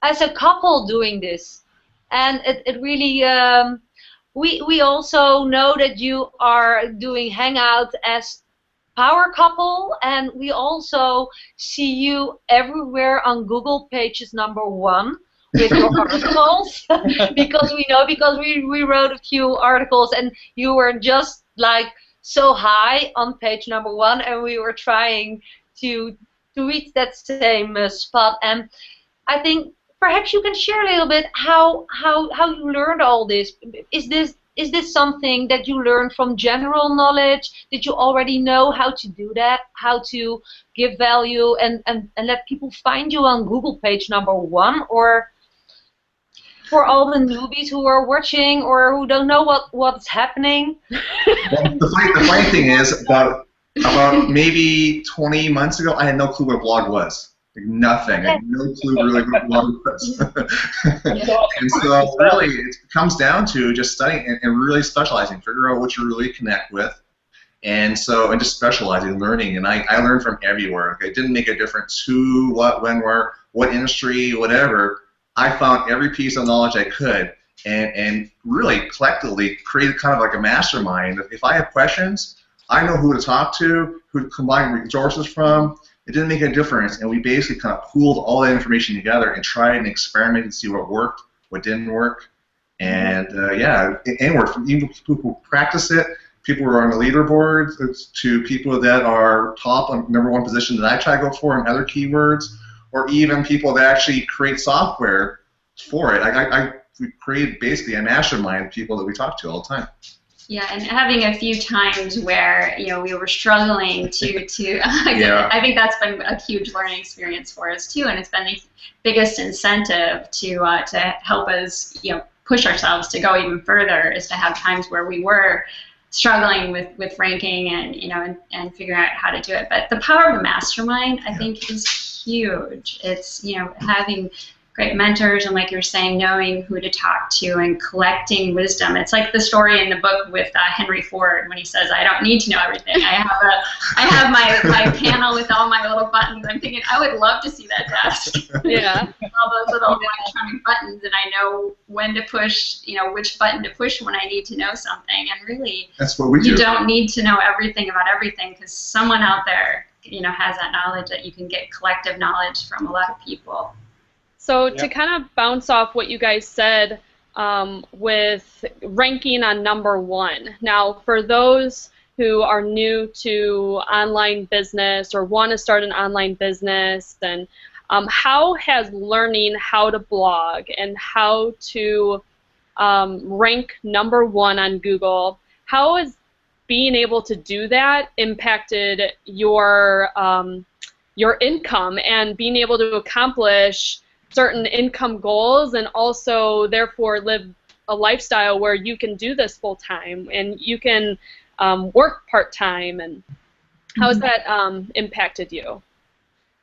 C: as a couple doing this, and it really. We also know that you are doing Hangout as power couple, and we also see you everywhere on Google pages #1 with your articles, because we wrote a few articles, and you were just like so high on page #1, and we were trying to reach that same spot. And I think perhaps you can share a little bit how you learned all this. Is this something that you learned from general knowledge? Did you already know how to do that? How to give value and let people find you on Google page #1? Or for all the newbies who are watching or who don't know what's happening?
H: Well, the funny thing is, about maybe 20 months ago, I had no clue what a blog was. Like nothing. I had no clue really what a blog was. And so really it comes down to just studying and really specializing, figure out what you really connect with. And just specializing, learning. And I learned from everywhere. Okay? It didn't make a difference who, what, when, where, what industry, whatever. I found every piece of knowledge I could, and really collectively created kind of like a mastermind. If I have questions, I know who to talk to, who to combine resources from. It didn't make a difference, and we basically kind of pooled all that information together and tried and experimented to see what worked, what didn't work, and yeah, it worked. From even people who practice it, people who are on the leaderboard, to people that are top on #1 position that I try to go for and other keywords, or even people that actually create software for it. We created basically a mastermind of people that we talk to all the time.
G: Yeah, and having a few times where we were struggling to
H: Yeah.
G: I think that's been a huge learning experience for us too, and it's been the biggest incentive to help us push ourselves to go even further, is to have times where we were struggling with ranking and figuring out how to do it. But the power of the mastermind, I think, is huge. It's having great mentors, and like you're saying, knowing who to talk to and collecting wisdom. It's like the story in the book with Henry Ford when he says, "I don't need to know everything. I have my panel with all my little buttons." I'm thinking, I would love to see that desk.
A: Yeah.
G: All those little electronic buttons, and I know when to push, which button to push when I need to know something. And really,
H: that's what we do.
G: You don't need to know everything about everything, because someone out there, has that knowledge, that you can get collective knowledge from a lot of people.
A: So to kind of bounce off what you guys said with ranking on #1. Now, for those who are new to online business or want to start an online business, and how has learning how to blog and how to rank #1 on Google, how has being able to do that impacted your income and being able to accomplish certain income goals and also therefore live a lifestyle where you can do this full time and you can work part time, and how has that impacted you?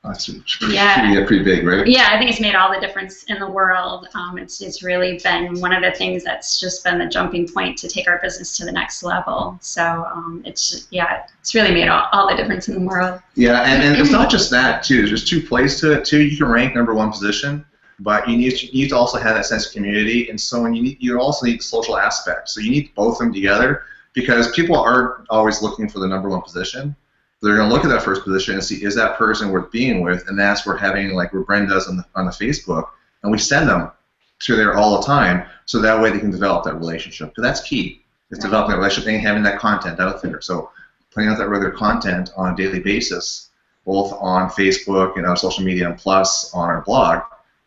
H: That's pretty big, right?
G: Yeah, I think it's made all the difference in the world. It's really been one of the things that's just been the jumping point to take our business to the next level. So it's really made all the difference in the world.
H: Yeah, and it's not just that too. There's 2 plays to it too. You can rank #1 position, but you need to also have that sense of community, and so you also need the social aspect. So you need both of them together, because people aren't always looking for the #1 position. They're going to look at that first position and see, is that person worth being with? And that's where having, like what Bren does on the Facebook, and we send them to there all the time, so that way they can develop that relationship. Because that's key, is developing that relationship and having that content out there. So putting out that regular content on a daily basis, both on Facebook and on social media, and plus on our blog,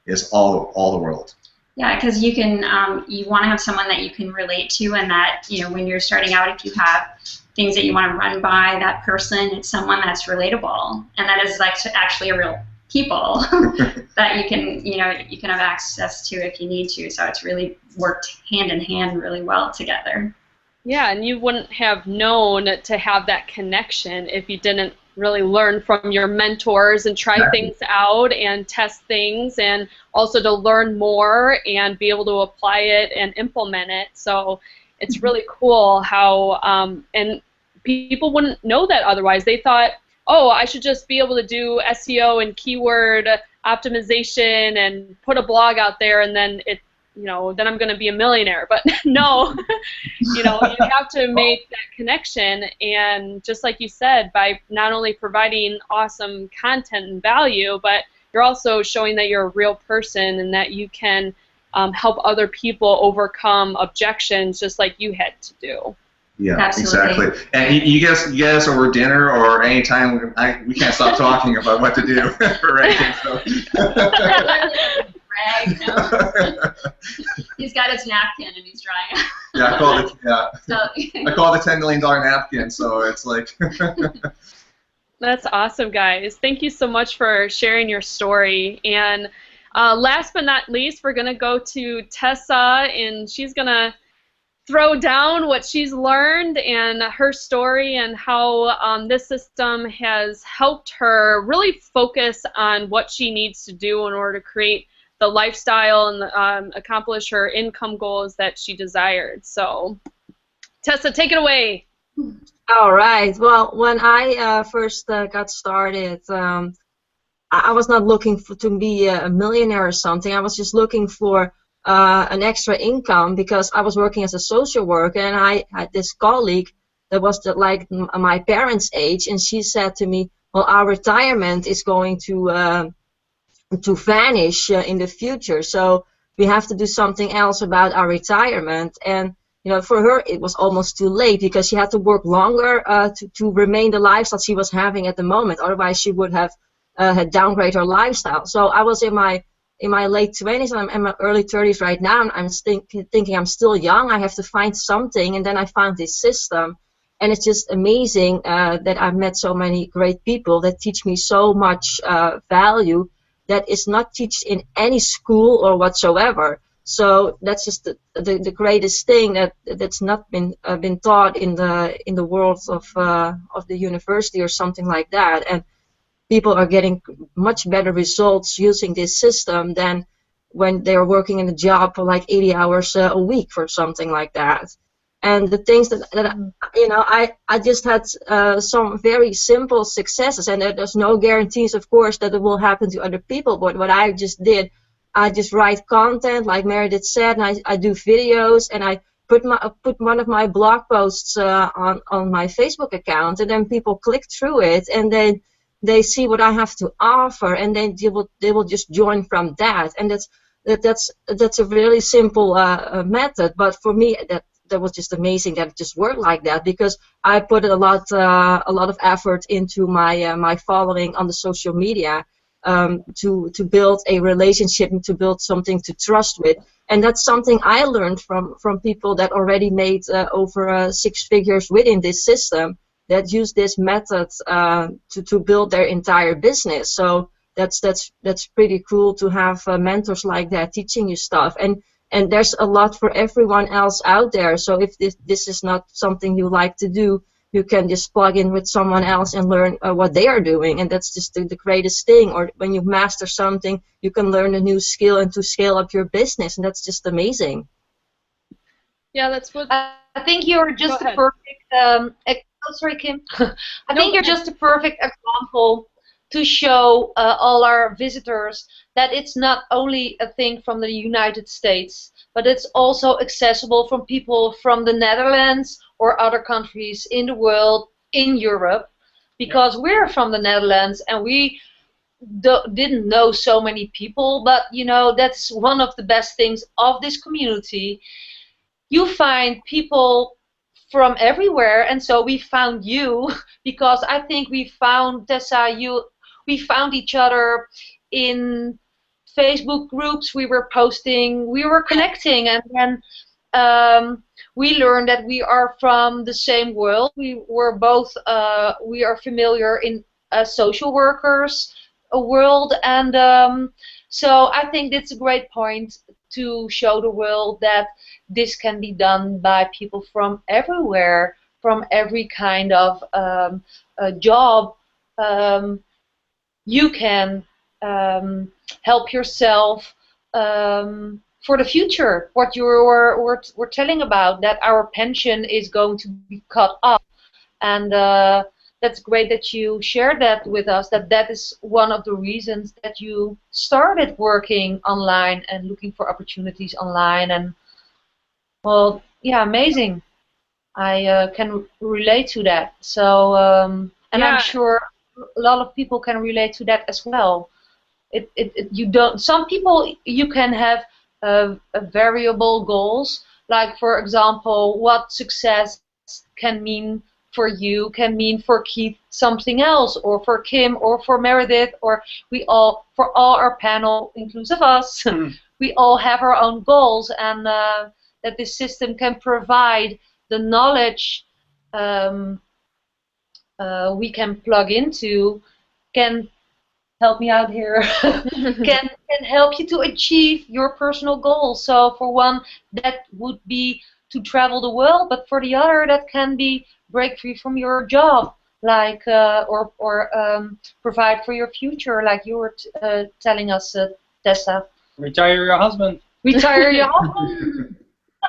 H: is all the world.
G: Yeah, because you can, you want to have someone that you can relate to, and that, when you're starting out, if you have things that you want to run by that person, it's someone that's relatable, and that is like actually a real people that you can have access to if you need to. So it's really worked hand in hand really well together.
A: Yeah, and you wouldn't have known to have that connection if you didn't really learn from your mentors and try things out and test things, and also to learn more and be able to apply it and implement it. So it's really cool how, and people wouldn't know that otherwise. They thought, oh, I should just be able to do SEO and keyword optimization and put a blog out there, and then then I'm going to be a millionaire. But no, you have to make that connection, and just like you said, by not only providing awesome content and value, but you're also showing that you're a real person and that you can help other people overcome objections just like you had to do.
H: Yeah,
G: Absolutely.
H: Exactly. And you guys over dinner or any time, we can't stop talking about what to do for ranking. So.
G: Greg, no. He's got his napkin and he's drying.
H: Yeah, I call it the $10 million napkin. So it's like.
A: That's awesome, guys. Thank you so much for sharing your story. And last but not least, we're going to go to Tessa, and she's going to throw down what she's learned and her story and how this system has helped her really focus on what she needs to do in order to create the lifestyle and accomplish her income goals that she desired. So, Tessa, take it away.
F: All right. Well, when I first got started, I was not looking to be a millionaire or something. I was just looking for an extra income, because I was working as a social worker, and I had this colleague that was like my parents' age, and she said to me, well, our retirement is going to vanish in the future, so we have to do something else about our retirement. And for her it was almost too late, because she had to work longer to remain the lifestyle she was having at the moment. Otherwise she would have had downgraded her lifestyle. So I was in my late 20s, and I'm in my early 30s right now, and I'm thinking I'm still young, I have to find something. And then I found this system, and it's just amazing that I've met so many great people that teach me so much value that is not taught in any school or whatsoever. So that's just the greatest thing that's not been taught in the world of the university or something like that. And people are getting much better results using this system than when they're working in a job for like 80 hours a week for something like that. And the things that I just had some very simple successes, and there's no guarantees, of course, that it will happen to other people. But what I just did, I just write content, like Meredith said, and I do videos, and I put one of my blog posts on my Facebook account, and then people click through it, and then they see what I have to offer, and then they will just join from that. And that's a really simple method, but for me that was just amazing that it just worked like that, because I put a lot of effort into my following on the social media. to build a relationship and to build something to trust with. And that's something I learned from people that already made over 6 figures within this system, that use this method to build their entire business. So that's pretty cool to have mentors like that teaching you stuff. And there's a lot for everyone else out there. So if this is not something you like to do, you can just plug in with someone else and learn what they are doing, and that's just the greatest thing. Or when you master something, you can learn a new skill and to scale up your business, and that's just amazing.
A: Yeah, that's what.
C: I think you're just a perfect. Sorry, Kim. I think you're just a perfect example to show all our visitors that it's not only a thing from the United States, but it's also accessible from people from the Netherlands or other countries in the world, in Europe, because we're from the Netherlands and we didn't know so many people, but you know, that's one of the best things of this community. You find people from everywhere, and so we found you because I think we found, Tessa, we found each other in Facebook groups. We were posting, we were connecting, and then we learned that we are from the same world. We were both, we are familiar in social workers world, and so I think that's a great point to show the world that this can be done by people from everywhere, from every kind of job. You can help yourself for the future. What you were telling about, that our pension is going to be cut off, and that's great that you shared that with us, that is one of the reasons that you started working online and looking for opportunities online. And well, yeah, amazing. I can relate to that. So and
A: Yeah.
C: I'm sure a lot of people can relate to that as well. You don't. Some people, you can have variable goals, like for example, what success can mean for you can mean for Keith something else, or for Kim, or for Meredith, or for all our panel, inclusive us. We all have our own goals, and that this system can provide the knowledge we can plug into, can help me out here, can help you to achieve your personal goals. So for one, that would be to travel the world, but for the other, that can be break free from your job, like or provide for your future, like you were telling us, Tessa.
B: Retire your husband.
C: Retire your husband,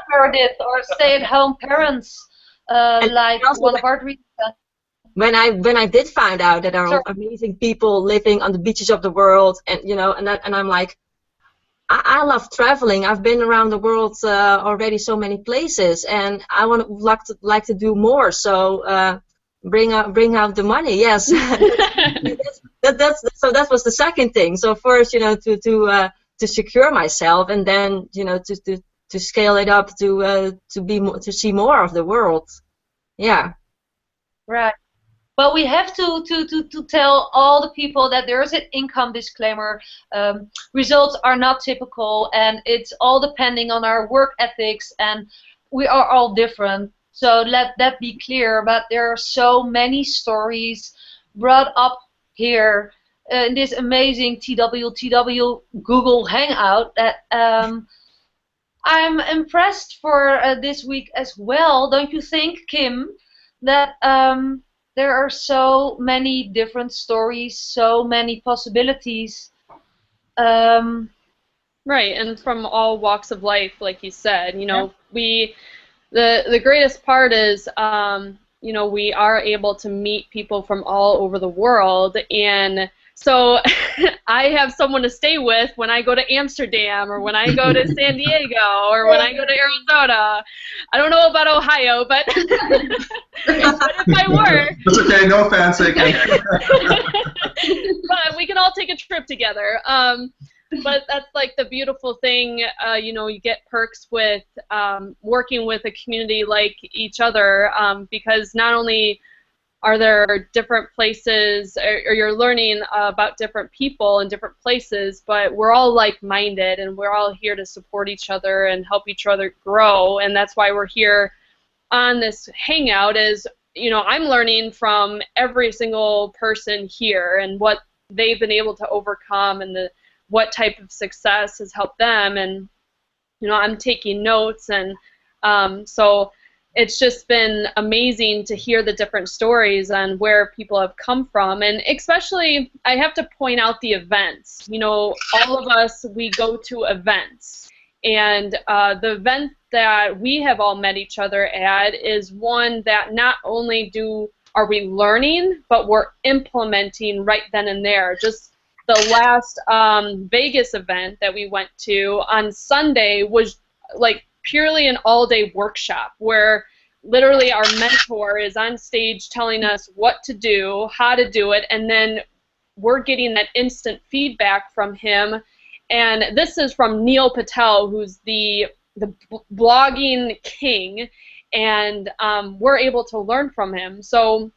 C: Meredith, or stay-at-home parents, like one of our dreams.
F: When I did find out that there are amazing people living on the beaches of the world, and you know, and I'm like, I love traveling. I've been around the world already, so many places, and I like to do more. So bring out the money. Yes, so that was the second thing. So first, you know, to secure myself, and then, you know, to scale it up to see more of the world. Yeah.
C: Right. Well, we have to tell all the people that there is an income disclaimer. Results are not typical, and it's all depending on our work ethics, and we are all different. So let that be clear. But there are so many stories brought up here in this amazing TWTW Google Hangout that I'm impressed for this week as well. Don't you think, Kim, that there are so many different stories, so many possibilities.
A: Right, and from all walks of life, like you said, you know, the greatest part is, you know, we are able to meet people from all over the world, and so I have someone to stay with when I go to Amsterdam, or when I go to San Diego, or when I go to Arizona. I don't know about Ohio, but, but if I were.
H: It's okay, no offense.
A: But we can all take a trip together. But that's like the beautiful thing, you know, you get perks with working with a community like each other, because not only are there different places, or you're learning about different people in different places, but we're all like-minded, and we're all here to support each other and help each other grow, and that's why we're here on this hangout. Is, you know, I'm learning from every single person here and what they've been able to overcome and what type of success has helped them, and you know, I'm taking notes, and so it's just been amazing to hear the different stories on where people have come from, and especially I have to point out the events. You know, all of us, we go to events, and the event that we have all met each other at is one that not only are we learning, but we're implementing right then and there. Just the last Vegas event that we went to on Sunday was like purely an all-day workshop where literally our mentor is on stage telling us what to do, how to do it, and then we're getting that instant feedback from him. And this is from Neil Patel, who's the blogging king, and we're able to learn from him. So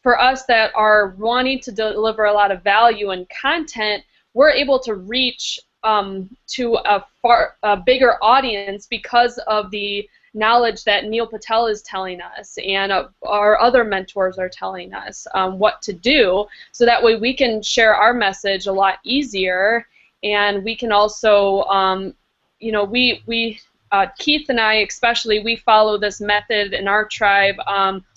A: for us that are wanting to deliver a lot of value and content, we're able to reach to a bigger audience because of the knowledge that Neil Patel is telling us, and our other mentors are telling us what to do, so that way we can share our message a lot easier, and we can also, you know, Keith and I especially, we follow this method in our tribe,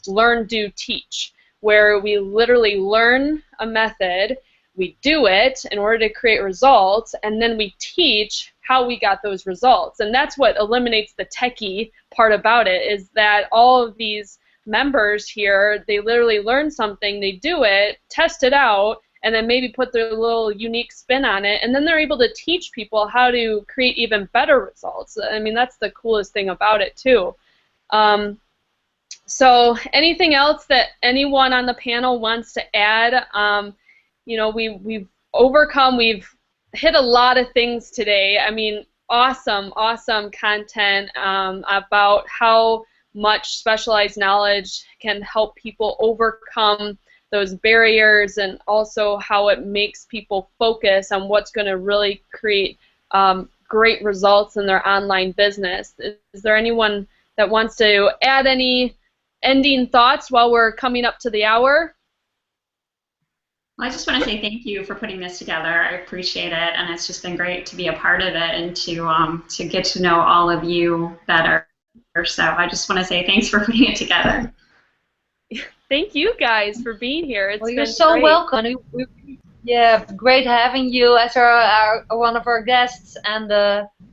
A: learn, do, teach, where we literally learn a method, we do it in order to create results, and then we teach how we got those results. And that's what eliminates the techie part about it, is that all of these members here, they literally learn something, they do it, test it out, and then maybe put their little unique spin on it, and then they're able to teach people how to create even better results. I mean, that's the coolest thing about it too. So anything else that anyone on the panel wants to add? You know, we've hit a lot of things today. I mean, awesome content about how much specialized knowledge can help people overcome those barriers, and also how it makes people focus on what's going to really create great results in their online business. Is there anyone that wants to add any ending thoughts while we're coming up to the hour?
G: Well, I just want to say thank you for putting this together. I appreciate it, and it's just been great to be a part of it and to get to know all of you better. So I just want to say thanks for putting it together.
A: Thank you guys for being here. It's
C: well,
A: been
C: you're so
A: great.
C: welcome. Yeah, great having you as our one of our guests, and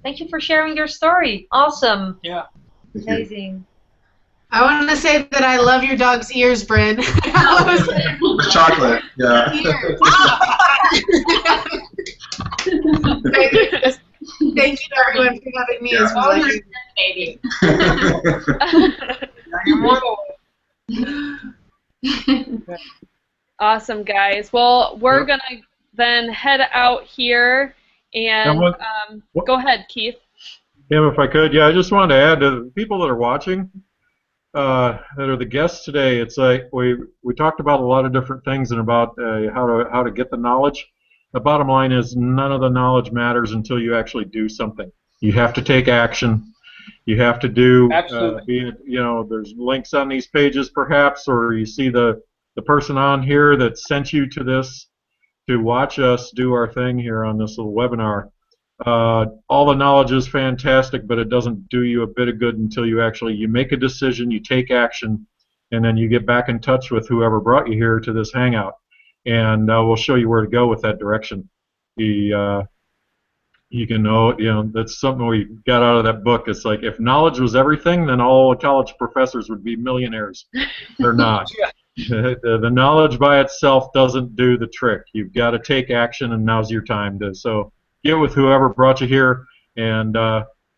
C: thank you for sharing your story. Awesome.
B: Yeah.
C: Amazing.
E: I want to say that I love your dog's ears, Bryn.
H: With chocolate, yeah.
E: Ears. Thank you to everyone for having me as well.
G: Baby.
A: Awesome, guys. Well, we're going to then head out here, and go ahead, Keith.
D: Kim, if I could, yeah, I just wanted to add to the people that are watching, that are the guests today. It's like we talked about a lot of different things and about how to get the knowledge. The bottom line is none of the knowledge matters until you actually do something. You have to take action. You have to do. Be it, you know, there's links on these pages perhaps, or you see the person on here that sent you to this to watch us do our thing here on this little webinar. All the knowledge is fantastic, but it doesn't do you a bit of good until you make a decision, you take action, and then you get back in touch with whoever brought you here to this hangout, and we'll show you where to go with that direction. You can know, you know, that's something we got out of that book. It's like, if knowledge was everything, then all college professors would be millionaires. They're not. The knowledge by itself doesn't do the trick. You've got to take action, and now's your time to. So get with whoever brought you here, and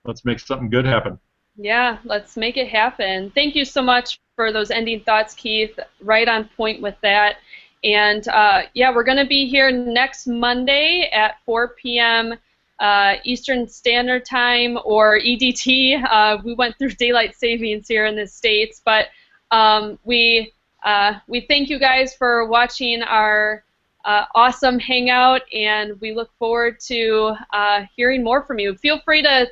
D: let's make something good happen.
A: Yeah, let's make it happen. Thank you so much for those ending thoughts, Keith. Right on point with that. And yeah, we're going to be here next Monday at 4 p.m. Eastern Standard Time, or EDT. We went through daylight savings here in the States, but we we thank you guys for watching our awesome hangout, and we look forward to hearing more from you. Feel free to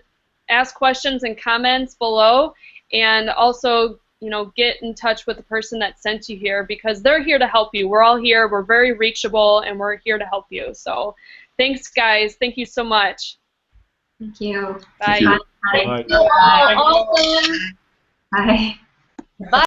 A: ask questions and comments below, and also, you know, get in touch with the person that sent you here, because they're here to help you. We're all here. We're very reachable, and we're here to help you. So thanks, guys. Thank you so much.
G: Thank you.
A: Bye.
D: Thank you.
G: Bye.
D: Bye.
C: Awesome.
G: Bye.
C: Bye.